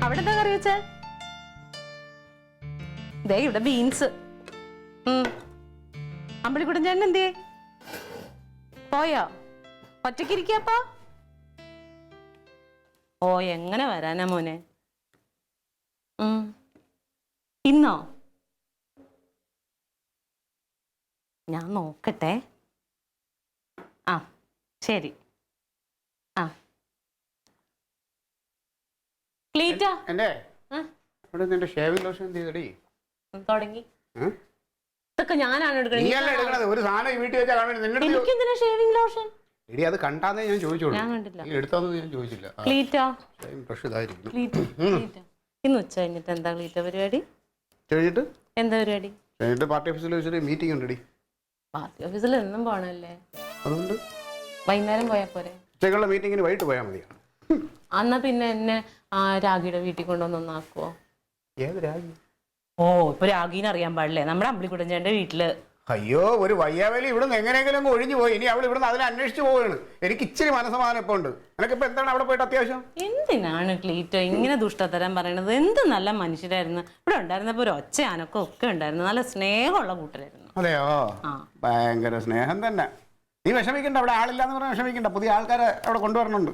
അവിടെ എന്താ കറി വെച്ചേ? ദേ ഇവിടെ ബീൻസ്. അമ്പിളിക്കുട്ടൻ ചേട്ടൻ എന്തിയേ? പോയോ? ഒറ്റക്കിരിക്കപ്പോ? ഓ എങ്ങനെ വരാനാ മോനെ? ഇന്നോ? ഞാൻ നോക്കട്ടെ. ആ ശരി. ആ ക്ലീറ്റാ തുടങ്ങി. ഇതൊക്കെ ഞാനാണ് എടുക്കുന്നത്. ഒരു സാധനം വീട്ടിൽ വെച്ചാൽ എനിക്കെന്തിനാ ഷേവിംഗ് ലോഷൻ? എടി അത് കണ്ടാന്നേ ഞാൻ ചോദിച്ചോളൂ. ഞാൻ കണ്ടില്ല. എടുത്താന്ന് ഞാൻ ചോദിച്ചില്ല. ക്ലീറ്റാ ഇതായിരിക്കും. ഇന്ന് ഉച്ച കഴിഞ്ഞിട്ട് എന്താ ക്ലീറ്റ പരിപാടി? കഴിഞ്ഞിട്ട് എന്താ പരിപാടി? കഴിഞ്ഞിട്ട് പാർട്ടി ഓഫീസിൽ വെച്ചിട്ട് മീറ്റിംഗ് ഉണ്ടടി. പാർട്ടി ഓഫീസിൽ എന്നും പോണല്ലേ? അതുകൊണ്ട് വൈകുന്നേരം പോയാ പോരെ? ഉച്ചക്കുള്ള മീറ്റിങ്ങിന് വൈകിട്ട് പോയാൽ മതിയോ? അന്നാ പിന്നെ എന്നെ രാഗിയുടെ വീട്ടിൽ കൊണ്ടുവന്നൊന്നാക്കുവോ? ഏത് രാഗി? ഓ ഇപ്പൊ രാഗീനെ അറിയാൻ പാടില്ലേ? നമ്മുടെ അമ്പിളിക്കുട്ടൻ ചേട്ടന്റെ വീട്ടില്. അയ്യോ ഒരു വയ്യാവലി ഇവിടുന്ന് എങ്ങനെയെങ്കിലും അങ്ങ് ഒഴിഞ്ഞു പോയി. ഇനി അവൾ ഇവിടുന്ന് അതിനെ അന്വേഷിച്ചു പോവുകയാണ്. എനിക്ക് ഇച്ചിരി മനസ്സമാനം ഇപ്പൊ ഉണ്ട്. എനിക്കിപ്പോ എന്താണ് അവിടെ പോയിട്ട് അത്യാവശ്യം? എന്തിനാണ് ക്ലീറ്റോ ഇങ്ങനെ ദുഷ്ടതരം പറയണത്? എന്ത് നല്ല മനുഷ്യരായിരുന്നു. ഇവിടെ ഉണ്ടായിരുന്നപ്പോ ഒരു ഒച്ച അനക്കം ഒക്കെ ഉണ്ടായിരുന്നു. നല്ല സ്നേഹമുള്ള കൂട്ടരായിരുന്നു. അതെയോ? ഭയങ്കര സ്നേഹം തന്നെ. നീ വിഷമിക്കണ്ട. അവിടെ ആളില്ലാന്ന് പറഞ്ഞാൽ വിഷമിക്കണ്ട. പുതിയ ആൾക്കാരെ അവിടെ കൊണ്ടുവരണുണ്ട്.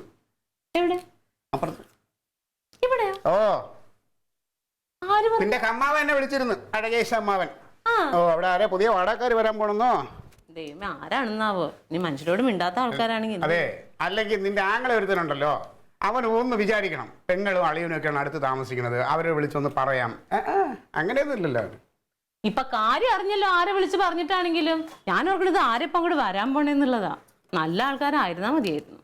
എവിടെ? അപ്പുറത്ത്. ഇവിടെയോ? ഓ നിന്റെ അമ്മാവൻ എന്നെ വിളിച്ചിരുന്നു. അഴകേശ അമ്മാവൻ. ഓ അവിടെ ആരെ പുതിയ വാടകക്കാർ വരാൻ പോണെന്നോ? ദൈവമേ ആരാണെന്നാവോ? നീ മനുഷ്യരോട് മിണ്ടാത്ത ആൾക്കാരാണെങ്കിൽ. അതെ, അല്ലെങ്കിൽ നിന്റെ ആങ്ങളെ ഒരുത്തനുണ്ടല്ലോ, അവൻ ഒന്ന് വിചാരിക്കണം. പെങ്ങളും അളിയനും ഒക്കെയാണ് അടുത്ത് താമസിക്കുന്നത്. അവരെ വിളിച്ചൊന്ന് പറയാം. അങ്ങനെയൊന്നും ഇല്ലല്ലോ. ഇപ്പൊ കാര്യം അറിഞ്ഞല്ലോ. ആരെ വിളിച്ച് പറഞ്ഞിട്ടാണെങ്കിലും ഞാൻ ഓർക്കണത് ആരെപ്പം അങ്ങോട്ട് വരാൻ പോണേന്നുള്ളതാ. നല്ല ആൾക്കാരായിരുന്നാ മതിയായിരുന്നു.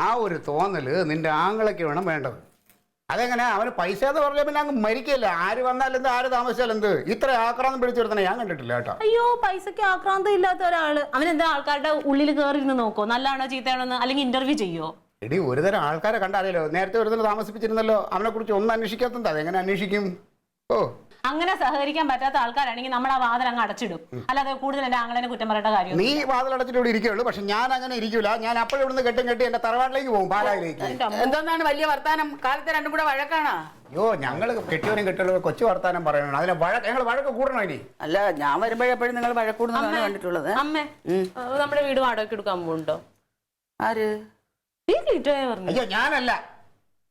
ആ ഒരു തോന്നല് നിന്റെ ആങ്ങളയ്ക്ക് വേണം വേണ്ടത്. അതെങ്ങനെ? അവന് പൈസ എന്ന് പറഞ്ഞാൽ പിന്നെ അങ്ങ് മരിക്കല്ല. ആര് വന്നാലെന്ത് ആര് താമസിച്ചാലെന്ത്? ഇത്ര ആക്രാന്തം പിടിച്ചെടുത്തന്നെ ഞാൻ കണ്ടിട്ടില്ല കേട്ടോ. അയ്യോ പൈസക്ക് ആക്രാന്തം ഇല്ലാത്ത ഒരാള് അവനെന്താ ആൾക്കാരുടെ ഉള്ളിൽ കയറിയിരുന്ന് നോക്കോ നല്ലതാണോ ചീത്തയാണോ അല്ലെങ്കിൽ ഇന്റർവ്യൂ ചെയ്യോ? എടി ഒരുതരം ആൾക്കാരെ കണ്ടറിയല്ലോ. നേരത്തെ ഒരുതരം താമസിപ്പിച്ചിരുന്നല്ലോ. അവനെ കുറിച്ച് ഒന്നും അന്വേഷിക്കാത്തത്. അതെങ്ങനെ അന്വേഷിക്കും? ഓ അങ്ങനെ സഹകരിക്കാൻ പറ്റാത്ത ആൾക്കാരാണെങ്കിൽ നമ്മൾ ആ വാതിൽ അങ്ങ് അടച്ചിടും. അല്ലാതെ കൂടുതൽ എന്റെ ആങ്ങളെ കുറ്റം പറയേണ്ട കാര്യം. നീ വാതിൽ അടച്ചിട്ട് ഇവിടെ ഇരിക്കുള്ളൂ. പക്ഷെ ഞാൻ അങ്ങനെ ഇരിക്കൂല. ഞാൻ അപ്പോഴും ഇവിടുന്ന് കെട്ടി എന്റെ തറവാട്ടിലേക്ക് പോകും, പാലായിലേക്ക്. എന്താണ് വലിയ വർത്താനം? കാലത്ത് രണ്ടും കൂടെ വഴക്കാണോ? അയ്യോ ഞങ്ങള് കെട്ടിയവരും കെട്ടിയവരും കൊച്ചു വർത്താനം പറയണം. അതിനെ ഞങ്ങൾ വഴക്ക് കൂടണോ ഇനി? അല്ല ഞാൻ വരുമ്പോഴെപ്പോഴും നിങ്ങൾ വഴക്കൂടുന്നതാണ് കണ്ടിട്ടുള്ളത്. അമ്മേ നമ്മുടെ വീട് വാടകയ്ക്ക് എടുക്കാൻ പോകുന്നുണ്ടോ? ആര്? അയ്യോ ഞാനല്ല,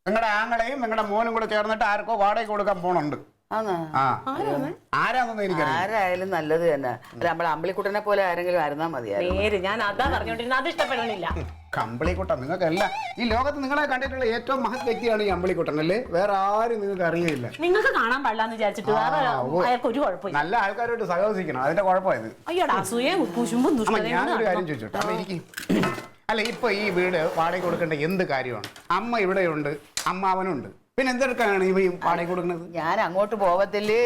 നിങ്ങളുടെ ആങ്ങളെയും നിങ്ങളുടെ മോനും കൂടെ ചേർന്നിട്ട് ആർക്കോ വാടകയ്ക്ക് കൊടുക്കാൻ പോണുണ്ട്. ആരാന്നൊന്നും എനിക്കറിയാം. ആരായാലും നല്ലത് തന്നെ. അല്ല നമ്മളെ അമ്പിളിക്കുട്ടനെ പോലെ ആരെങ്കിലും ആയിരുന്നാ മതിയായിരുന്നു. ഞാൻ അതാ പറഞ്ഞോണ്ടിരുന്നത്. അത് ഇഷ്ടപ്പെടണില്ല. അമ്പിളിക്കുട്ടൻ നിങ്ങൾക്കല്ല, ഈ ലോകത്ത് നിങ്ങളെ കണ്ടിട്ടുള്ള ഏറ്റവും മഹത് വ്യക്തിയാണ് ഈ അമ്പിളിക്കുട്ടൻ അല്ലേ? വേറെ ആരും നിങ്ങൾക്ക് അറിയില്ല. നിങ്ങൾക്ക് കാണാൻ പാടില്ലാന്ന് വിചാരിച്ചിട്ട് ഒരു കുഴപ്പമില്ല. നല്ല ആൾക്കാരോട്ട് സഹവസിക്കണം, അതിന്റെ കുഴപ്പമായത്. അയ്യോടാ അസൂയയും കുശുമ്പും ദുഷ്ടതയും. ഞാനൊരു കാര്യം ചോദിച്ചോട്ടെ. അല്ല ഇപ്പൊ ഈ വീട് വാടക കൊടുക്കേണ്ട എന്ത് കാര്യമാണ്? അമ്മ ഇവിടെയുണ്ട്, അമ്മാവനുണ്ട്, പിന്നെ എന്തെടുക്കാനാണ് ഈ വാടക കൊടുക്കുന്നത്? ഞാൻ അങ്ങോട്ട് പോവത്തില്ലേ,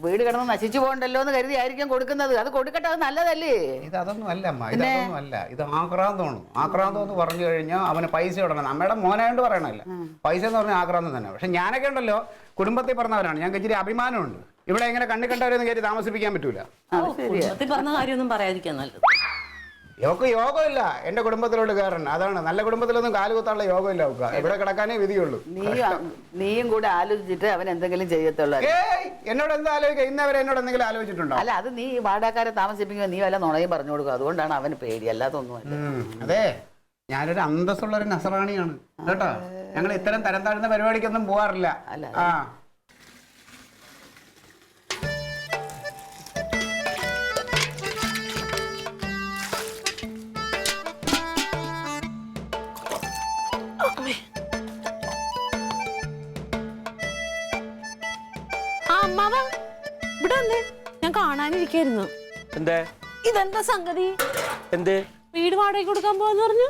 വീട് കിടന്ന് നശിച്ചു പോകണ്ടല്ലോ എന്ന് കരുതി ആയിരിക്കും കൊടുക്കുന്നത്. അത് കൊടുക്കട്ടെ, അത് നല്ലതല്ലേ? ഇത് അതൊന്നും അല്ല അമ്മ, ഇതൊന്നും അല്ല. ഇത് ആക്രാന്തമാണ്. ആക്രാന്തം എന്ന് പറഞ്ഞു കഴിഞ്ഞാൽ അവന് പൈസ ഇടണം. നമ്മുടെ മോനായോണ്ട് പറയണല്ല, പൈസ എന്ന് പറഞ്ഞാൽ ആക്രാന്തം തന്നെ. പക്ഷെ ഞാനൊക്കെ ഉണ്ടല്ലോ കുടുംബത്തിൽ പറഞ്ഞവരാണ്. ഞങ്ങൾക്ക് ഇച്ചിരി അഭിമാനമുണ്ട്. ഇവിടെ എങ്ങനെ കണ്ടുകണ്ടവരെന്ന് കയറി താമസിപ്പിക്കാൻ പറ്റൂല. പറഞ്ഞ കാര്യമൊന്നും പറയാതിരിക്കാൻ നല്ലത്. യോഗമില്ല എന്റെ കുടുംബത്തിലോട്ട് കയറണം. അതാണ്, നല്ല കുടുംബത്തിലൊന്നും കാലുകുത്താനുള്ള യോഗമില്ല. ഇവിടെ കിടക്കാനേ വിധിയുള്ളൂ. നീയും കൂടെ ആലോചിച്ചിട്ട് അവൻ എന്തെങ്കിലും ചെയ്യത്തുള്ളൂ. എന്നോട് എന്താ ആലോചിക്കുക? ഇന്നവരെ എന്നോട് എന്തെങ്കിലും ആലോചിച്ചിട്ടുണ്ടോ? അല്ല അത് നീ വാടകക്കാരെ താമസിപ്പിക്കുക, നീ വല്ല നുണയും പറഞ്ഞു കൊടുക്കുക. അതുകൊണ്ടാണ് അവന് പേടി, അല്ലാതൊന്നും. അതെ, ഞാനൊരു അന്തസ്സുള്ള ഒരു നസറാണിയാണ് കേട്ടോ. ഞങ്ങൾ ഇത്തരം തരം താഴ്ന്ന പരിപാടിക്കൊന്നും പോവാറില്ല. ഞാൻ കാണാനിരിക്കായിരുന്നു. ഇതെന്താ സംഗതി? വീട് വാടകയ്ക്ക് കൊടുക്കാൻ പോവാന്ന് പറഞ്ഞു.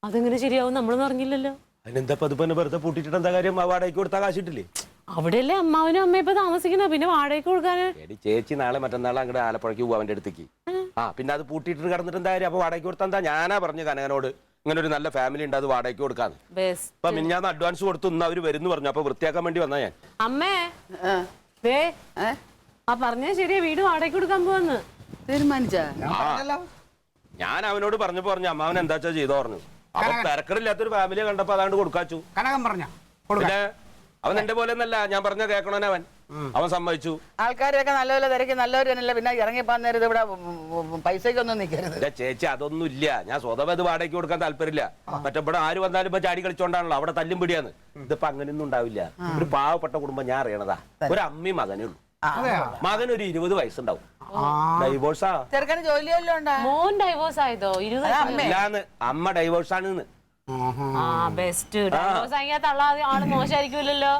അതെങ്ങനെ ശരിയാവും? നമ്മളൊന്നും അറിഞ്ഞില്ലല്ലോ. അതിനെന്താ വെറുതെ പൂട്ടിട്ട് എന്താ കാര്യം? വാടകയ്ക്ക് കൊടുത്താൽ കാശിട്ടില്ലേ? അവിടെയല്ലേ അമ്മാവനും അമ്മ ഇപ്പൊ താമസിക്കുന്നത്, പിന്നെ വാടകയ്ക്ക് കൊടുക്കാന്? ചേച്ചി നാളെ മറ്റന്നാൾ അങ്ങോട്ട് ആലപ്പുഴയ്ക്ക് പോവാ അവന്റെ അടുത്തേക്ക്. പിന്നെ അത് പൂട്ടിട്ട് കിടന്നിട്ട് എന്താ കാര്യം? അപ്പൊ വാടകയ്ക്ക് കൊടുത്താ എന്താ? ഞാനാ പറഞ്ഞു കനകനോട് ഇങ്ങനെ ഒരു നല്ല ഫാമിലി ഉണ്ട്, അത് വാടകയ്ക്ക് കൊടുക്കാന്ന്. അപ്പൊ ഞാൻ അഡ്വാൻസ് കൊടുത്തു, ഇന്ന് അവര് വരുന്നു പറഞ്ഞു. അപ്പൊ വൃത്തിയാക്കാൻ വേണ്ടി വന്നാ ഞാൻ. അമ്മേ പറഞ്ഞ ശരിയാ, വീട് വാടകയ്ക്ക് കൊടുക്കാൻ പോവാന്ന് തീരുമാനിച്ച. ഞാൻ അവനോട് പറഞ്ഞു അമ്മാവൻ എന്താ ചെയ്തോ പറഞ്ഞു. അപ്പൊ തിരക്കടില്ലാത്തൊരു ഫാമിലിയെ കണ്ടപ്പോ അതാണ്ട് കൊടുക്കാച്ചു. കനകം പറഞ്ഞ പിന്നെ അവൻ എന്റെ പോലെ ഒന്നല്ല, ഞാൻ പറഞ്ഞ കേൾക്കണോനെ അവൻ സമ്മതിച്ചു. ആൾക്കാരെയൊക്കെ നല്ലപോലെ തിരക്കി നല്ലവർ തന്നെയല്ല, പിന്നെ ഇറങ്ങിപ്പോ നേരത്തെ ഇവിടെ പൈസക്കൊന്നും നിൽക്കരുത്. എന്റെ ചേച്ചി അതൊന്നും ഇല്ല, ഞാൻ സ്വതവേ ഇത് വാടകയ്ക്ക് കൊടുക്കാൻ താല്പര്യമില്ല. മറ്റേ ഇവിടെ ആര് വന്നാലും ഇപ്പൊ ചാടി കളിച്ചോണ്ടാണല്ലോ, അവിടെ തല്ലും പിടിയാന്ന്. ഇതിപ്പോ അങ്ങനെയൊന്നും ഉണ്ടാവില്ല. ഒരു പാവപ്പെട്ട കുടുംബം ഞാൻ അറിയണതാ. ഒരു അമ്മയും മകനേ ഉള്ളൂ. മകനൊരു 20 വയസ്സുണ്ടാവും. ഡൈവോഴ്സാ. ചെറുക്കന് ജോലിയല്ലോ ഉണ്ടാ? മോൻ ഡൈവോഴ്സ് ആയതോ? 20 ഇല്ലാന്ന്, അമ്മ ഡൈവോഴ്സാണ്. ബെസ്റ്റ്. ഡൈവോഴ്സ് ആക്കിയാ തള്ളാതെ ആള് മോശമായിരിക്കൂലല്ലോ.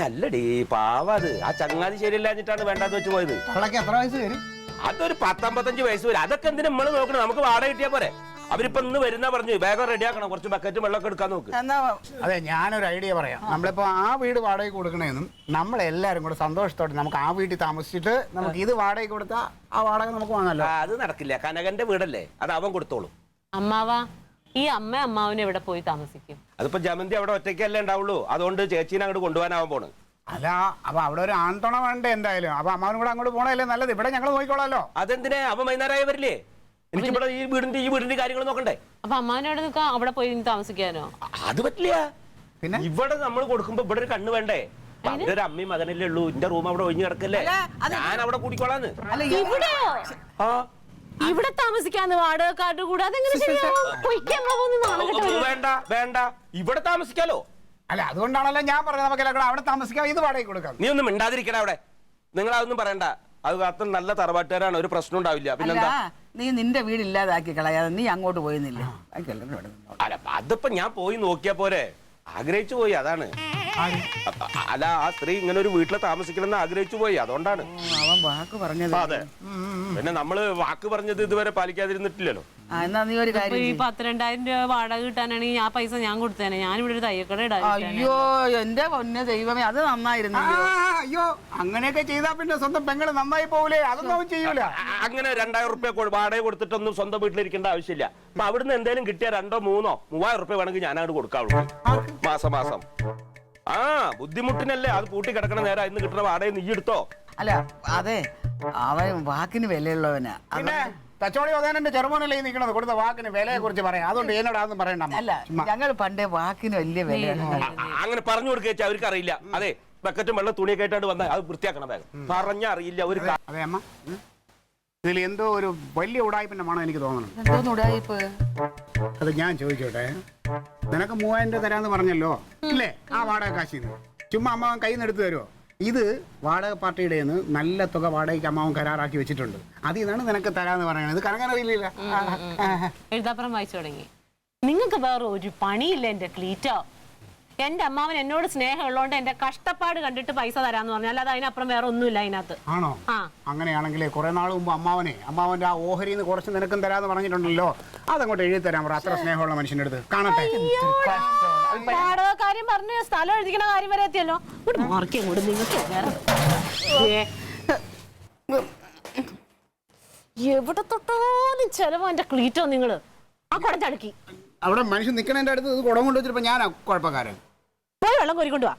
അല്ലടി പാവാത്, ആ ചങ്ങാതി ശരിയല്ലാഞ്ഞിട്ടാണ് വേണ്ടാന്ന് വെച്ച് പോയത്. എത്ര വയസ്സ് വരും? അതൊരു 10-55 വയസ്സ് വരും. അതൊക്കെ എന്തിനാ നമ്മള് നോക്കണം? നമുക്ക് വാടക കിട്ടിയാ പോരെ. അവരിപ്പൊ ഇന്ന് വരുന്ന പറഞ്ഞു വേഗം റെഡിയാക്കണം, കുറച്ച് ബക്കറ്റും വെള്ളമൊക്കെ എടുക്കാൻ നോക്ക്. അതെ, ഞാനൊരു ഐഡിയ പറയാം. നമ്മളിപ്പോ ആ വീട് വാടകയ്ക്ക് കൊടുക്കണേന്നും നമ്മളെല്ലാരും കൂടെ സന്തോഷത്തോടെ നമുക്ക് ആ വീട്ടിൽ താമസിച്ചിട്ട് നമുക്ക് ഇത് വാടകയ്ക്ക് കൊടുത്താൽ ആ വാടക നമുക്ക് വാങ്ങാമല്ലോ. അത് നടക്കില്ല, കനകന്റെ വീടല്ലേ, അത് അവൻ കൊടുത്തോളും. അമ്മാവാ, ഈ അമ്മാവനും എവിടെ പോയി താമസിക്കും? അതിപ്പോ ജമന്തി അവിടെ ഒറ്റയ്ക്കല്ലേ ഉണ്ടാവുള്ളൂ, അതുകൊണ്ട് ചേച്ചീനെ അങ്ങോട്ട് കൊണ്ടുപോകാനാവാൻ പോണ്. അല്ല, അപ്പൊ അവിടെ ഒരു ആൺതുണ വേണ്ടേ എന്തായാലും. അപ്പൊ അമ്മാവനും കൂടെ അങ്ങോട്ട് പോണല്ലേ നല്ലത്. ഇവിടെ ഞങ്ങൾ നോക്കിക്കോളാമല്ലോ. അതെന്തിനാ? അവൻ വൈകുന്നേരമായി വരില്ലേ? എനിക്ക് ഇവിടെ ഈ വീടിന്റെ കാര്യങ്ങൾ നോക്കണ്ടേ? അപ്പൊ അമ്മാവനോട് നിൽക്കാം, അവിടെ പോയി താമസിക്കാനോ? അത് പറ്റില്ല. പിന്നെ ഇവിടെ നമ്മൾ കൊടുക്കുമ്പോ ഇവിടെ ഒരു കണ്ണ് വേണ്ടേ? അവിടെ ഒരു അമ്മയും മകനല്ലേ ഉള്ളൂ. എന്റെ റൂം അവിടെ ഒഴിഞ്ഞു കിടക്കല്ലേ, ഞാൻ അവിടെ കൂടിക്കോളാന്ന്. ഇവിടെയോ? ഇവിടെ താമസിക്കാന്ന് വാടകക്കാരുടെ കൂടെ അതെങ്ങനെ ശരിയാവും? വേണ്ട വേണ്ട, ഇവിടെ താമസിക്കാലോ. അല്ല, അതുകൊണ്ടാണല്ലോ ഞാൻ പറഞ്ഞത് നമുക്ക് അവിടെ താമസിക്കാം, ഇത് വാടകയ്ക്ക് കൊടുക്കാം. നീ ഒന്നും മിണ്ടാതിരിക്കണ അവിടെ. നിങ്ങൾ അതൊന്നും പറയണ്ട. അത് അത്ര നല്ല തറവാട്ടുകാരാണ്, ഒരു പ്രശ്നം ഉണ്ടാവില്ല. പിന്നെന്താ? നീ നിന്റെ വീട് ഇല്ലാതാക്കി കളയാതെ നീ അങ്ങോട്ട് പോയെന്നില്ല. അല്ല, അതിപ്പോ ഞാൻ പോയി നോക്കിയാ പോരെ, ആഗ്രഹിച്ചു പോയി, അതാണ്. അല്ല, ആ സ്ത്രീ ഇങ്ങനെ ഒരു വീട്ടിൽ താമസിക്കണമെന്ന് ആഗ്രഹിച്ചു പോയി, അതുകൊണ്ടാണ്. അവൻ വാക്ക് പറഞ്ഞത്. അതെ, പിന്നെ നമ്മള് വാക്ക് പറഞ്ഞത് ഇതുവരെ പാലിക്കാതിരുന്നിട്ടില്ലല്ലോ. എന്നാ നീ ഒരു കാര്യം, ഈ 12,000 രൂപ വാടക കിട്ടാനാണെങ്കിൽ ആ പൈസ ഞാൻ കൊടുത്തേനെ. ഞാനിവിടെ ഒരു തയ്യക്കട ഇടാൻ. അയ്യോ എന്റെ പൊന്നെ ദൈവമേ, അത് നന്നായിരുന്നു. അയ്യോ, അങ്ങനെയൊക്കെ ചെയ്താ പിന്നെ സ്വന്തം പെങ്ങള് നന്നായി പോകൂലേ? അതൊന്നും അവൻ ചെയ്യൂല. അങ്ങനെ 2,000 റുപ്യ വാടക കൊടുത്തിട്ടൊന്നും സ്വന്തം വീട്ടിലിരിക്കേണ്ട ആവശ്യമില്ല. അപ്പൊ അവിടുന്ന് എന്തെങ്കിലും കിട്ടിയ 2, 3, 3,000 റുപ്യ വേണമെങ്കിൽ ഞാൻ അങ്ങോട്ട് കൊടുക്കാവുള്ളൂ മാസം മാസം. ആ ബുദ്ധിമുട്ടിനല്ലേ അത് പൂട്ടി കിടക്കണ നേരം ഇന്ന് കിട്ടുന്ന വാടക നീ എടുത്തോ. അല്ല അതെ, അവൻ വാക്കിന് വിലയുള്ളവനാ. പിന്നെ തച്ചോളി ഓതാനെന്റെ ചെറുമോനല്ലേ ഈ നിൽക്കണത്, കൊടുത്ത വാക്കിന് വിലയെ കുറിച്ച് പറയാം. അതുകൊണ്ട് എന്നോടാന്നും പറയണ്ട. അല്ല, ഞങ്ങൾ പണ്ടേ വാക്കിന് വലിയ വിലയാണ്. അങ്ങനെ പറഞ്ഞു കൊടുക്കുക, അവർക്ക് അറിയില്ല. അതെ, ബക്കറ്റും വെള്ളം തുണിയൊക്കെ ആയിട്ടാണ് വന്നാൽ അത് വൃത്തിയാക്കണം വേഗം. പറഞ്ഞ അറിയില്ല ഒരു. അതെ അമ്മ, ഇതിൽ എന്തോ ഒരു വലിയ ഉടായ്പിന്റെ മണം എനിക്ക് തോന്നുന്നു. എന്തോന്ന് ഉടായിപ്പ്? അത് ഞാൻ ചോദിച്ചോട്ടെ, നിനക്ക് 3,000 രൂപ തരാന്ന് പറഞ്ഞല്ലോ ഇല്ലേ ആ വാടക കാശിന്ന്? ചുമ്മാ അമ്മാവൻ കയ്യിൽ നിന്ന് എടുത്തു തരുമോ? ഇത് വാടക പാർട്ടിയുടെ നല്ല തുക വാടകയ്ക്ക് അമ്മാവൻ കരാറാക്കി വെച്ചിട്ടുണ്ട്. അതിൽ നിന്നാണ് നിനക്ക് തരാന്ന് പറയണത്. ഇത് കണക്കാൻ അറിയില്ല. എഴുതാപ്പുറം വായിച്ചു തുടങ്ങി. നിങ്ങൾക്ക് വേറെ ഒരു പണിയില്ല എന്റെ ക്ലീറ്റോ. എന്റെ അമ്മാവൻ എന്നോട് സ്നേഹം ഉള്ളതുകൊണ്ട് എന്റെ കഷ്ടപ്പാട് കണ്ടിട്ട് പൈസ തരാന്ന് പറഞ്ഞാൽ അത് അതിനപ്പുറം വേറെ ഒന്നുമില്ല അതിനകത്ത്. ആണോ? അങ്ങനെയാണെങ്കിലേ കുറെ നാൾ മുമ്പ് അമ്മാവന്റെ ആ ഓഹരിന്ന് കുറച്ച് നിനക്കും തരാന്ന് പറഞ്ഞിട്ടുണ്ടല്ലോ, അതങ്ങോട്ട് എഴുതി തരാൻ പറ. അത്ര സ്നേഹമുള്ള മനുഷ്യന്റെ അടുത്ത് കാണട്ടെ. വാടക കാര്യം പറഞ്ഞ് സ്ഥലം എഴുതിക്കണ കാര്യം വരെ എത്തിയല്ലോ. മാർക്കും കൂടെ നിങ്ങൾക്ക് എവിടെ തൊട്ടാലും ചെലവോ എന്റെ ക്ലീറ്റോ. നിങ്ങള് ആ കുടം ചടുക്കി അവിടെ മനുഷ്യൻ നിൽക്കണതിന്റെ അടുത്ത് ഇത് കുടം കൊണ്ട് വെച്ചിട്ട് ഞാനാ കുഴപ്പക്കാരൻ. പോയി വെള്ളം കോരിക്കൊണ്ട് വാ.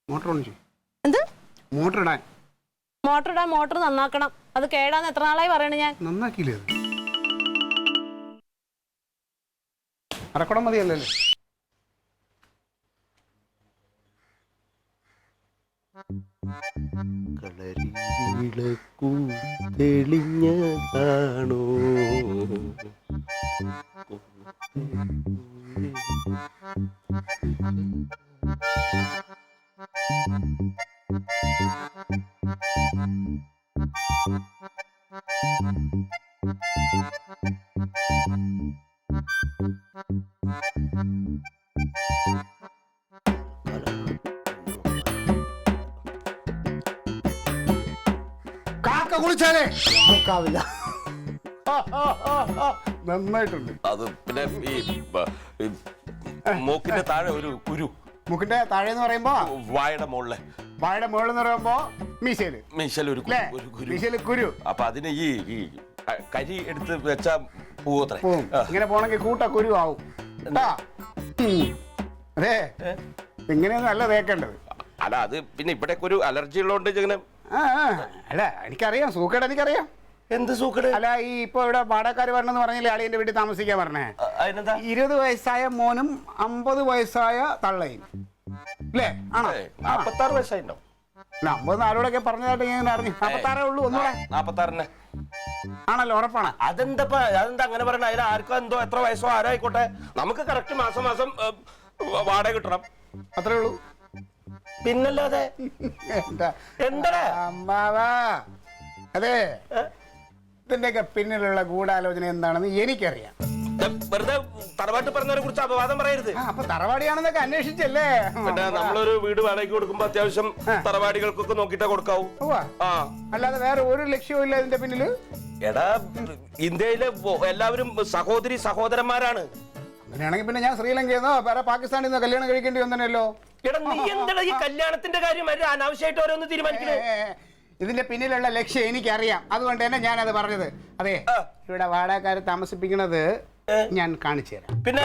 മോട്ടർ ഓൺ ചെയ്യും. എന്ത്? മോട്ടർ ഇടാൻ. മോട്ടർ നന്നാക്കണം. അത് കേടാന്ന് എത്ര നാളായി പറയണേ ഞാൻ. നന്നാക്കിയില്ലേ? അരക്കുടം മതിയല്ലേ? കളരിവിളക്കു തെളിഞ്ഞതാണോ കാക്ക കുളിച്ചാലേ നോക്കാവില്ല. നന്നായിട്ടുണ്ട്. അത് പിന്നെ ഈ മൂക്കിന്റെ താഴെ ഒരു കുരു. മുക്കിന്റെ താഴെ എന്ന് പറയുമ്പോ വായുടെ മുകളിലെ. വായുടെ മുകളിൽ എന്ന് പറയുമ്പോ മീശയില്. മീശയിൽ ഒരു മീശയില് കുരു. അപ്പൊ അതിന് ഈ കരി എടുത്ത് വെച്ചാ പോവത്രേ. ഇങ്ങനെ പോണെങ്കിൽ കൂട്ട കുരു ആവും. അതെ, ഇങ്ങനെയൊന്നും അല്ല തേക്കേണ്ടത്. അല്ല, അത് പിന്നെ ഇവിടെ ഒരു അലർജി ഉള്ളതുകൊണ്ട് ഇങ്ങനെ. അല്ല, എനിക്കറിയാം സൂക്കേട്, എനിക്കറിയാം. എന്ത് സൂക്കേട്? അല്ല, ഈ ഇപ്പൊ ഇവിടെ വാടകക്കാർ വരണമെന്ന് പറഞ്ഞില്ലേ അളിയന്റെ വീട്ടിൽ താമസിക്കാൻ പറഞ്ഞേ. 20 വയസ്സായ മോനും 50 വയസ്സായ തള്ളയും അല്ലേ? ആണോ? 46 വയസ്സായിട്ടോ? 54 പറഞ്ഞതായിട്ട് ഞാൻ ഇങ്ങനെ അറിഞ്ഞു. 46 ഉള്ളൂ. ഒന്നുകൂടെ 46 ആണല്ലോ? ഉറപ്പാണ്? അതെന്താ അങ്ങനെ പറയണ? അതിന് ആർക്കോ എന്തോ എത്ര വയസ്സോ ആരായിക്കോട്ടെ, നമുക്ക് കറക്റ്റ് മാസം മാസം വാടക കിട്ടണം, അത്രേ ഉള്ളൂ. പിന്നല്ലാതെ എന്താ അമ്മാവാ. അതെ, ഇതിന്റെയൊക്കെ പിന്നിലുള്ള ഗൂഢാലോചന എന്താണെന്ന് എനിക്കറിയാം. വെറുതെ തറവാട്ട് പറഞ്ഞവരെ കുറിച്ച് അപവാദം പറയരുത്. അപ്പൊ തറവാടിയാണെന്നൊക്കെ അന്വേഷിച്ചല്ലേ? പിന്നെ നമ്മളൊരു വീട് വാടകയ്ക്ക് കൊടുക്കുമ്പോ അത്യാവശ്യം തറവാടികൾക്കൊക്കെ നോക്കിയിട്ടേ കൊടുക്കാവൂ. ആ, അല്ലാതെ വേറെ ഒരു ലക്ഷ്യവും ഇല്ല ഇതിന്റെ പിന്നില്. എടാ, ഇന്ത്യയിലെ എല്ലാവരും സഹോദരി സഹോദരന്മാരാണ്. അങ്ങനെയാണെങ്കിൽ പിന്നെ ഞാൻ ശ്രീലങ്കയെന്നോ വേറെ പാകിസ്ഥാനിൽ നിന്നോ കല്യാണം കഴിക്കേണ്ടി വന്നല്ലോ. എടാ, നീ എന്താ ഈ കല്യാണത്തിന്റെ കാര്യം അനാവശ്യമായിട്ട് ഓരോന്ന് തീരുമാനിക്കണേ? ഇതിന്റെ പിന്നിലുള്ള ലക്ഷ്യം എനിക്കറിയാം, അതുകൊണ്ട് തന്നെ ഞാനത് പറഞ്ഞത്. അതെ, ഇവിടെ വാടകക്കാരെ താമസിപ്പിക്കുന്നത് ഞാൻ കാണിച്ചു തരാം. പിന്നെ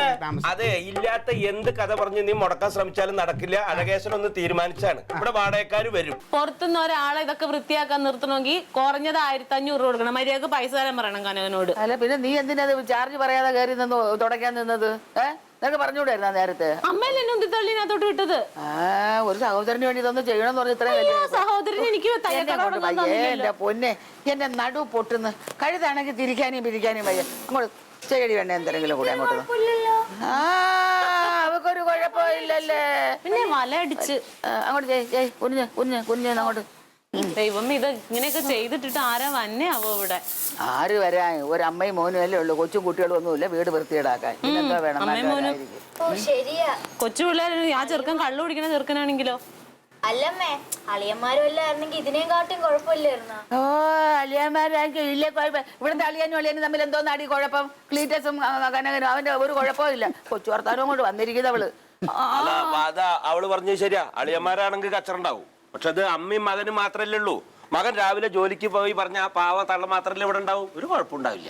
അതെ, ഇല്ലാത്ത എന്ത് കഥ പറഞ്ഞ് നീ മുടക്കാൻ ശ്രമിച്ചാലും നടക്കില്ല. അഴകേശൻ ഒന്ന് തീരുമാനിച്ചാണ്, ഇവിടെ വാടകക്കാര് വരും. പുറത്തുനിന്ന് ഒരാളെ ഇതൊക്കെ വൃത്തിയാക്കാൻ നിർത്തണമെങ്കിൽ കുറഞ്ഞത് 1500 കൊടുക്കണം. മര്യാദക്ക് പൈസ തരാൻ പറയണം കനകനോട്. അല്ല പിന്നെ നീ എന്തിനാ ചാർജ് പറയാതെ കയറി നിന്ന് തുടയ്ക്കാൻ നിന്നത്? നിനക്ക് പറഞ്ഞുകൂടായിരുന്ന നേരത്തെ? അമ്മയല്ലേ എന്നെ ഉന്തിത്തള്ളിനകത്തോട്ട് വിട്ടത്. ഒരു സഹോദരന് വേണ്ടി ഇതൊന്നും ചെയ്യണമെന്ന് പറഞ്ഞ ഇത്രയും സഹോദരൻ എനിക്ക് എന്റെ പൊന്നെ, എന്റെ നടു പൊട്ടുന്നു. കഴുതാണെങ്കിൽ തിരിക്കാനും പിരിക്കാനും വയ്യ. അങ്ങോട്ട് ചെടി വേണ്ട എന്തെങ്കിലും കൂടെ അങ്ങോട്ട്. അവക്കൊരു കുഴപ്പമില്ലല്ലേ? പിന്നെ വല അടിച്ച് അങ്ങോട്ട് കുഞ്ഞ് അങ്ങോട്ട്. ദൈവം, ഇത് ഇങ്ങനെയൊക്കെ ചെയ്തിട്ടിട്ട് ആരാ വന്നെയാവോ ഇവിടെ? ആര് വരാൻ? ഒരു അമ്മയും മോനും അല്ലേ ഉള്ളു, കൊച്ചും കുട്ടികളും ഒന്നുമില്ല വീട് വൃത്തിയിടാക്കാൻ. ഇതൊക്കെ വേണം. കൊച്ചു പിള്ളേർ ആ ചെറുക്കൻ കള്ളു കുടിക്കണ ചെറുക്കനാണെങ്കിലോ? അല്ലമ്മേ, അളിയന്മാരും അല്ലായിരുന്നെങ്കിൽ ഇതിനേം കാട്ടും കുഴപ്പമില്ലായിരുന്ന. ഓ, അളിയന്മാരായിരിക്കും ഇല്ലേ കുഴപ്പം. ഇവിടുത്തെ അളിയാനും അളിയനും തമ്മിൽ എന്തോന്ന് അടി കുഴപ്പം? ക്ലീറ്റസും കനകനും അവന്റെ ഒരു കുഴപ്പമില്ല. കൊച്ചു വർത്താനം കൊണ്ട് വന്നിരിക്കുന്നവള്. അവള് പറഞ്ഞു ശരിയാ, അളിയന്മാരാണെങ്കിൽ കച്ചറുണ്ടാവും. പക്ഷെ അത് അമ്മയും മകനും മാത്രല്ലേ ഉള്ളൂ. മകൻ രാവിലെ ജോലിക്ക് പോയി പറഞ്ഞ ആ പാവ തള്ള മാത്രല്ലേ ഇവിടെ ഉണ്ടാവും. ഒരു കുഴപ്പമുണ്ടാവില്ല.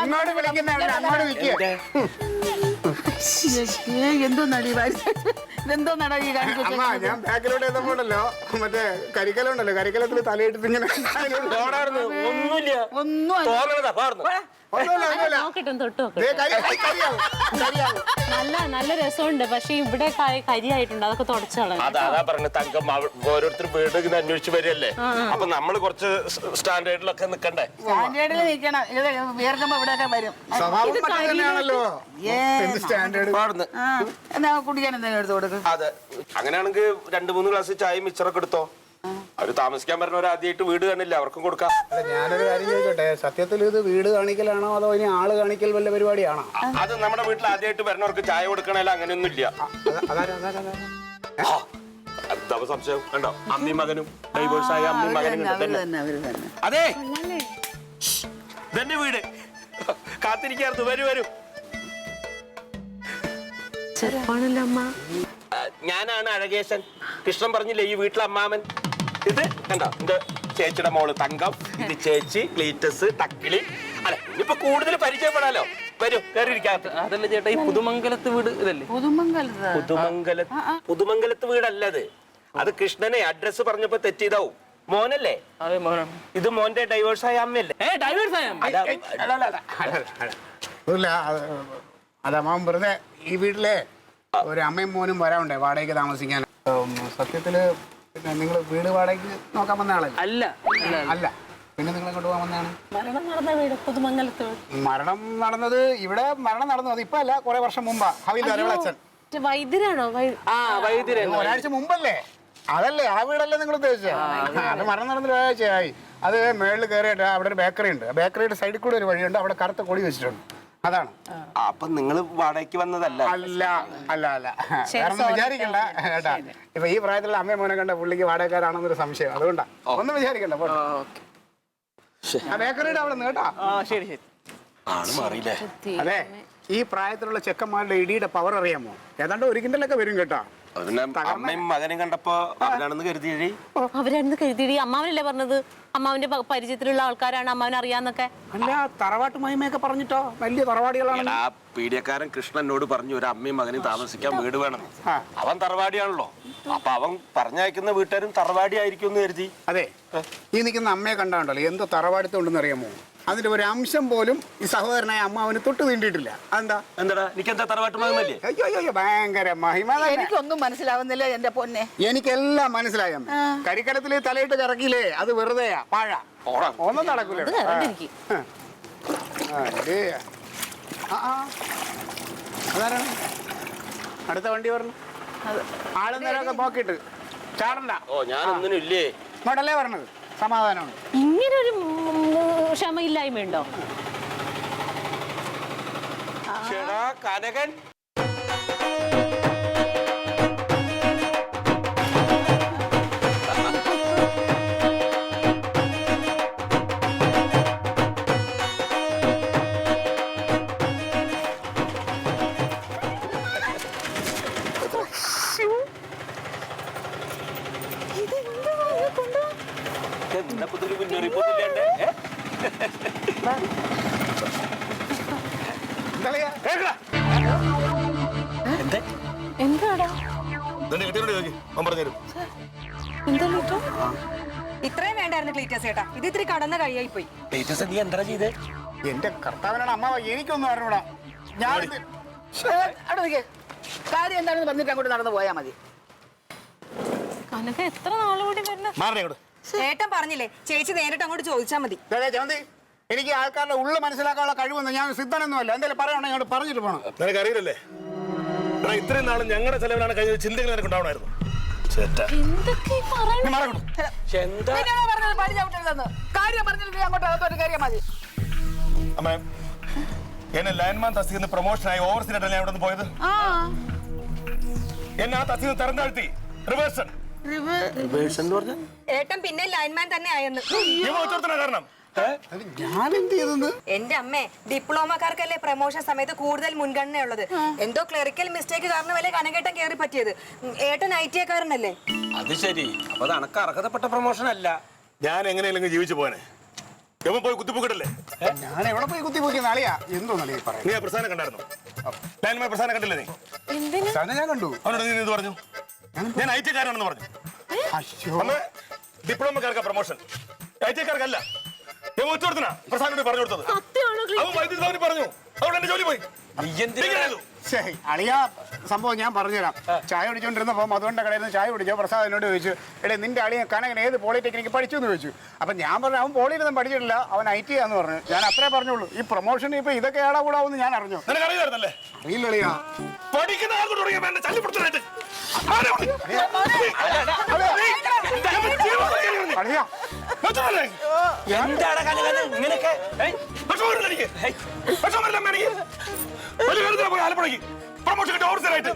ഇങ്ങോട്ട് വിളിക്കുന്നവരെ അങ്ങോട്ട് നിൽക്കുക. എന്തോ നടി ഇതെന്തോ നട ഈ കാണിച്ചു. ഞാൻ ബാക്കിലോട്ട് എത്തുമ്പോണ്ടല്ലോ മറ്റേ കരിക്കലുണ്ടല്ലോ, കരിക്കലത്തിൽ തലയിട്ടിട്ട് ഇങ്ങനെ ഒന്നുമില്ല, ഒന്നും നല്ല രസമുണ്ട്. പക്ഷെ ഇവിടെ കരിയായിട്ടുണ്ട്, അതൊക്കെ തുടച്ചോളാം. അതാ പറഞ്ഞ തങ്കം, ഓരോരുത്തർ വീട് ഇങ്ങനെ അന്വേഷിച്ച് വരികയല്ലേ. അപ്പൊ നമ്മള് കുറച്ച് സ്റ്റാൻഡേർഡിലൊക്കെ നിക്കണ്ടേ? സ്റ്റാൻഡേർഡിൽ നിൽക്കണം. ഇത് വിയർക്കുമ്പോ ഇവിടെയൊക്കെ വരും. തന്നെയാണല്ലോ സ്റ്റാൻഡേർഡ്. എന്നാ കുടിക്കാൻ എന്തെങ്കിലും എടുത്ത് കൊടുക്കും. അതെ, അങ്ങനെയാണെങ്കിൽ 2-3 ഗ്ലാസ് ചായ മിച്ചറൊക്കെ എടുത്തോ. അവര് താമസിക്കാൻ പറഞ്ഞവർ ആദ്യമായിട്ട് വീട് കാണില്ല, അവർക്കും കൊടുക്കാം. ഞാനൊരു കാര്യം ചോദിച്ചോട്ടെ, സത്യത്തിൽ ഇത് വീട് കാണിക്കലാണോ അതോ ഇനി ആള് കാണിക്കൽ വല്ല പരിപാടിയാണോ? അത് നമ്മുടെ വീട്ടിൽ ആദ്യമായിട്ട് വരുന്നവർക്ക് ചായ കൊടുക്കണേല അങ്ങനെയൊന്നും ഇല്ല. എന്താ സംശയം? കണ്ടോ, അമ്മയും മകനും ഡൈവേഴ്സ് ആയ അമ്മയും മകനും. അതെ, ഇതന്നെ വീട്. കാത്തിരിക്കായിരുന്നു. വരൂ. ചെറുപ്പാണല്ലോ അമ്മ. ഞാനാണ് അഴകേശൻ. കൃഷ്ണൻ പറഞ്ഞില്ലേ ഈ വീട്ടിലെ അമ്മാമൻ. ഇത് കണ്ടോ, എന്റെ ചേച്ചിയുടെ മോള് തങ്കം. ഇത് ചേച്ചി ക്ലീറ്റസ്, തക്കിളി. അല്ല, ഇനിയിപ്പോ കൂടുതൽ പരിചയപ്പെടാലോ. വരൂ, കയറിയിരിക്കാം. അതല്ല ചേട്ടാ, ഈ പുതുമംഗലത്ത് വീട് ഇതല്ലേ? പുതുമംഗലത്ത് വീടല്ലത്. അത് കൃഷ്ണനെ അഡ്രസ് പറഞ്ഞപ്പോ തെറ്റിയതാവും. മോനല്ലേ? അതെ, മോനാണ്. ഇത് മോന്റെ ഡൈവേഴ്സായ അമ്മയല്ലേ? അതമ്മാവൻ വെറുതെ ഈ വീട്ടിലെ ഒരു അമ്മയും മോനും വരാറുണ്ടേ വാടകയ്ക്ക് താമസിക്കാൻ. സത്യത്തില് പിന്നെ നിങ്ങൾ വീട് വാടകയ്ക്ക് നോക്കാൻ വന്ന ആളല്ലേ? അല്ല. പിന്നെ നിങ്ങൾ എങ്ങോട്ട് പോകാൻ വന്നതാണ്? മരണം നടന്ന വീട് പുതുമംഗലത്ത്. മരണം നടന്നത് ഇവിടെ അത് ഇപ്പൊ അല്ല, കുറെ വർഷം മുമ്പാ. അച്ഛൻ വൈദ്യരാണോ? ഒരാഴ്ച മുമ്പല്ലേ? അതല്ലേ ആ വീടല്ലേ നിങ്ങൾ ഉദ്ദേശിച്ചത്? അത് മരണം നടന്നിട്ട് ഒരാഴ്ചയായി. അത് മേളിൽ കയറിയിട്ട് അവിടെ ഒരു ബേക്കറി ഉണ്ട്. ബേക്കറിയുടെ സൈഡിൽ കൂടെ ഒരു വഴിയുണ്ട്, അവിടെ കറുത്ത കൊടി വെച്ചിട്ടുണ്ട്. അതാണ്. അപ്പൊ നിങ്ങൾ വാടകയ്ക്ക് വന്നതല്ല? അല്ല. വേറൊന്നും വിചാരിക്കണ്ട കേട്ടാ. ഇപ്പൊ ഈ പ്രായത്തിലുള്ള അമ്മയും മോനെ കണ്ട പുള്ളിക്ക് വാടകക്കാരാണെന്നൊരു സംശയം, അതുകൊണ്ടാ. ഒന്നും വിചാരിക്കണ്ട. ആ ബേക്കറിയുടെ അവിടെ കേട്ടാ. അതെ, ഈ പ്രായത്തിലുള്ള ചെക്കന്മാരുടെ ഇടിയുടെ പവർ അറിയാമോ? ഏതാണ്ട് 1 കിൻഡലൊക്കെ വരും കേട്ടാ. അമ്മയും മകനും കണ്ടപ്പോ അവരാണെന്ന് കരുതി. അവരാണെന്ന് കരുതി. അമ്മാവനല്ലേ പറഞ്ഞത്? അമ്മാവിന്റെ പരിചയത്തിലുള്ള ആൾക്കാരാണ്, അമ്മാവനെ അറിയാന്നൊക്കെ. അല്ല, തറവാട്ട് മഹിമയൊക്കെ പറഞ്ഞിട്ടോ വലിയ തറവാടികളാണ്. ആ പീഡിയക്കാരൻ കൃഷ്ണനോട് പറഞ്ഞു ഒരു അമ്മയും മകനും താമസിക്കാൻ വീട് വേണം. അവൻ തറവാടിയാണല്ലോ, അപ്പൊ അവൻ പറഞ്ഞയക്കുന്ന വീട്ടുകാരും തറവാടി ആയിരിക്കും എന്ന് കരുതി. അതെ, ഈ നിൽക്കുന്ന അമ്മയെ കണ്ടാണ്ടല്ലോ എന്ത് തറവാടിത്തമുണ്ടെന്ന് അറിയാമോ? അതിന്റെ ഒരു അംശം പോലും ഈ സഹോദരനായ അമ്മാവന് തൊട്ട് തീണ്ടിയിട്ടില്ല. അതെന്താ? എന്താടാ എനിക്കെന്താ തറവാട്ട് മകനല്ലേ? അയ്യോ അയ്യോ, ഭയങ്കര മഹിമ തന്നെ. എനിക്കൊന്നും മനസ്സിലാവുന്നില്ല എന്റെ പൊന്നെ. എനിക്കെല്ലാം മനസ്സിലായ കരിക്കലത്തിൽ തലയിട്ട് കറക്കിയില്ലേ, അത് വെറുതെയാ, പാഴ, ഒന്നും നടക്കൂല. അതാരാണ് അടുത്ത വണ്ടി പറഞ്ഞു? ആളെന്നേരമൊക്കെ നോക്കിയിട്ട് ചാടണ്ട. ഓ, ഞാനൊന്നിനും ഇല്ലേ, ഇങ്ങോട്ടല്ലേ പറഞ്ഞത്? സമാധാനമുണ്ട്. ഇങ്ങനൊരു ക്ഷമയില്ലായ്മയുണ്ടോ? കനകൻ ഇത്രയും വേണ്ടായിരുന്നു ക്ലീറ്റസ് ചേട്ടാ, ഇത് ഇത്തിരി കടന്ന കൈയായി പോയി. നീ എന്താ ചെയ്തേ? എന്റെ കർത്താവിനാണ് അമ്മാവ, എനിക്കൊന്നും അറിഞ്ഞൂടാ. ഞാൻ അവിടെ നിൽക്കേ, കാര്യം എന്താണെന്ന് പറഞ്ഞിട്ട് അങ്ങോട്ട് നടന്നു പോയാൽ മതി. കനക എത്ര നാളുകൂടി വരണം? ചേട്ടൻ പറഞ്ഞില്ലേ, ചേച്ചി നേരിട്ട് അങ്ങോട്ട് ചോദിച്ചാൽ മതി. എനിക്ക് ആൾക്കാരുടെ ഉള്ള മനസ്സിലാക്കാനുള്ള കഴിവൊന്നും ഞാൻ സിദ്ധനൊന്നുമല്ല. എന്തായാലും പറയണേ, ഇങ്ങോട്ട് പറഞ്ഞിട്ട് പോകണം. നിനക്ക് അറിയില്ലല്ലേ, ഇത്രയും നാളും ഞങ്ങളുടെ ചെലവിലാണ് കഴിഞ്ഞ ചിന്തകൾ നിനക്ക് ഉണ്ടാവണമായിരുന്നു. അമ്മ, എന്നെ ലൈൻമാൻ തസ്തിന്ന് പ്രൊമോഷനായി ഓവർസീനായിട്ടല്ല ഞാൻ ഇവിടെ നിന്ന് പോയത്. എന്നെ ആ തസ്തിന്ന് തെരഞ്ഞെടുത്തി റിവേഴ്സൺ. ഏട്ടൻ പിന്നെ ലൈൻമാൻ തന്നെ ആയെന്ന്. കാരണം ഞാൻ എന്ത് ചെയ്തെന്ന്? എന്റെ അമ്മേ, ഡിപ്ലോമക്കാർക്കല്ലേ പ്രൊമോഷൻ സമയത്ത് കൂടുതൽ മുൻഗണനയുള്ളത്. എന്തോ ക്ലറിക്കൽ മിസ്റ്റേക്ക് കാരണമല്ലേ കനകേട്ടൻ കയറി പറ്റിയത്. ഏട്ടൻ IT കാരനല്ലേ? അത് ശരി, അപ്പൊ അത് അനക്ക് അർഹതപ്പെട്ട പ്രൊമോഷൻ അല്ല. ഞാൻ എങ്ങനെയെങ്കിലും ജീവിച്ചു പോനെ. പോയി കുത്തിപ്പൊക്കിട്ടല്ലേ? ഞാൻ എവിടെ പോയി കുത്തിപ്പൊക്കി? നാളിയാ എന്തോ നളിയാ പറയാം. നീ ആ പ്രസ്ഥാനം കണ്ടായിരുന്നു? ലൈൻമാൻ പ്രസ്ഥാനം കണ്ടില്ലേ നീ? ഞാൻ കണ്ടു. അവനോട് നീ ഇത് പറഞ്ഞു? ഞാൻ IT കാരനാണെന്ന് പറഞ്ഞു. ഡിപ്ലോമക്കാർക്കാ പ്രൊമോഷൻ, IT കാർക്കല്ല. പ്രസാദിനോട് പറഞ്ഞു കൊടുത്തത് അവൻ വൈദ്യുതി ഭവനിൽ പറഞ്ഞു. അവിടെ എന്റെ ജോലി പോയി. അളിയാ, സംഭവം ഞാൻ പറഞ്ഞുതരാം. ചായ കുടിച്ചോണ്ടിരുന്നപ്പോ അതുകൊണ്ട് കടയിൽ നിന്ന് ചായ കുടിച്ചോ. പ്രസാദ് എന്നോട് ചോദിച്ചു, എടേ നിന്റെ അളിയ കനകൻ ഏത് പോളിടെക്നിക്ക് പഠിച്ചു എന്ന് ചോദിച്ചു. അപ്പൊ ഞാൻ പറഞ്ഞു അവൻ പോളിയിലൊന്നും പഠിച്ചിട്ടില്ല, അവൻ IT ആന്ന് പറഞ്ഞു. ഞാൻ അത്രേ പറഞ്ഞുള്ളൂ. ഈ പ്രൊമോഷൻ ഇപ്പൊ ഇതൊക്കെ ഏടാകൂടാവെന്ന് ഞാൻ അറിഞ്ഞു. നിനക്ക് അറിയാമായിരുന്നല്ലേ? അറിയില്ലളിയാ. പഠിക്കുന്ന ആൾ തുടങ്ങിയ വേണ്ട ചല്ലിപ്പിടുത്തരായിട്ട് അളിയാ, എന്താണ് കനകൻ ഇങ്ങനെയൊക്കെ? ആലപ്പുഴയ്ക്ക് പ്രൊമോഷൻ കിട്ടി ഓവർസീനായിട്ട്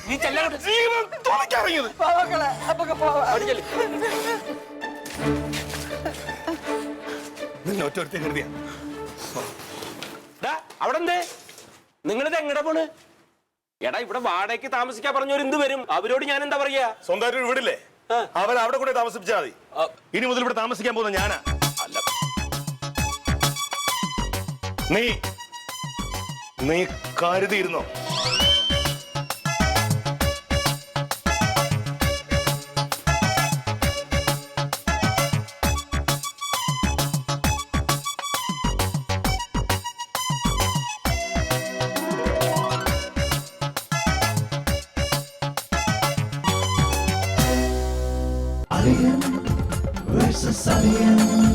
നീ ചെല്ലാൻ ജീവിതം തുണയ്ക്കിറങ്ങിയത്. നിന്നെ ഒറ്റ കരുതിയാ അവിടെ എന്തേ? നിങ്ങളിത് എങ്ങടെ പോണ്? എടാ, ഇവിടെ വാടകയ്ക്ക് താമസിക്കാൻ പറഞ്ഞവർ എന്ത് വരും? അവരോട് ഞാൻ എന്താ പറയാ? സ്വന്തമായിട്ട് ഒരു വീടില്ലേ, അവൻ അവിടെ കൂടെ താമസിപ്പിച്ചാൽ മതി. ഇനി മുതൽ ഇവിടെ താമസിക്കാൻ പോകുന്ന ഞാനാ. അല്ല, നീ കരുതിയിരുന്നോ? Alien versus Alien.